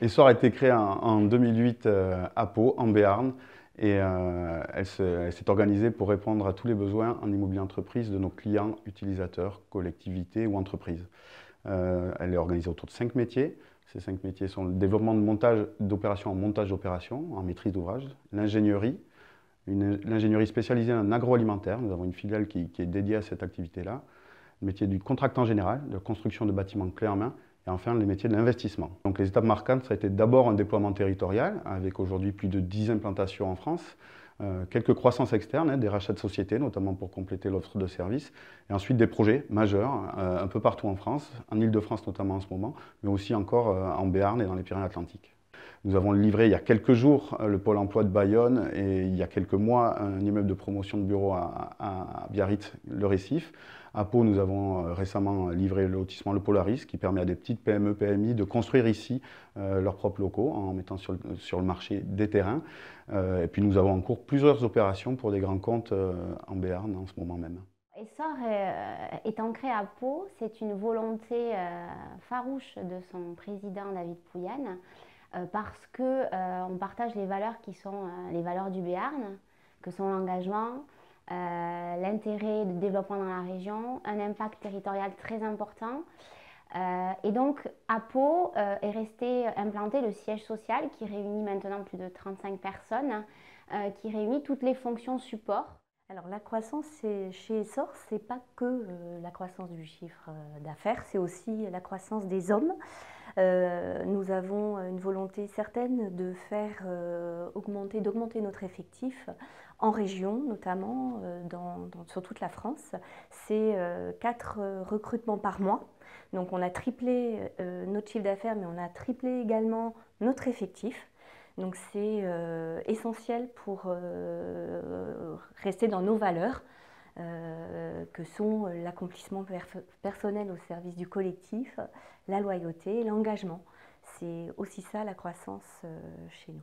Essor a été créée en 2008 à Pau, en Béarn, et elle s'est organisée pour répondre à tous les besoins en immobilier entreprise de nos clients, utilisateurs, collectivités ou entreprises. Elle est organisée autour de 5 métiers. Ces 5 métiers sont le développement de montage d'opérations en montage d'opérations, en maîtrise d'ouvrage, l'ingénierie, l'ingénierie spécialisée en agroalimentaire. Nous avons une filiale qui est dédiée à cette activité-là. Le métier du contractant général, de construction de bâtiments clés en main, et enfin les métiers de l'investissement. Donc les étapes marquantes, ça a été d'abord un déploiement territorial, avec aujourd'hui plus de 10 implantations en France, quelques croissances externes, des rachats de sociétés, notamment pour compléter l'offre de services, et ensuite des projets majeurs, un peu partout en France, en Île-de-France notamment en ce moment, mais aussi encore en Béarn et dans les Pyrénées-Atlantiques. Nous avons livré il y a quelques jours le pôle emploi de Bayonne et il y a quelques mois un immeuble de promotion de bureaux à Biarritz, le Récif. À Pau, nous avons récemment livré le lotissement Le Polaris qui permet à des petites PME, PMI de construire ici leurs propres locaux en mettant sur le marché des terrains. Et puis nous avons en cours plusieurs opérations pour des grands comptes en Béarn en ce moment même. Essor étant créé à Pau, c'est une volonté farouche de son président David Pouyanné parce qu'on partage les valeurs qui sont les valeurs du Béarn, que sont l'engagement, l'intérêt de développement dans la région, un impact territorial très important. Et donc à Pau est resté implanté le siège social qui réunit maintenant plus de 35 personnes, qui réunit toutes les fonctions support. Alors la croissance chez Essor, ce n'est pas que la croissance du chiffre d'affaires, c'est aussi la croissance des hommes. Nous avons une volonté certaine de faire d'augmenter notre effectif en région, notamment sur toute la France. C'est 4 recrutements par mois. Donc on a triplé notre chiffre d'affaires, mais on a triplé également notre effectif. Donc c'est essentiel pour rester dans nos valeurs, que sont l'accomplissement personnel au service du collectif, la loyauté et l'engagement. C'est aussi ça la croissance chez nous.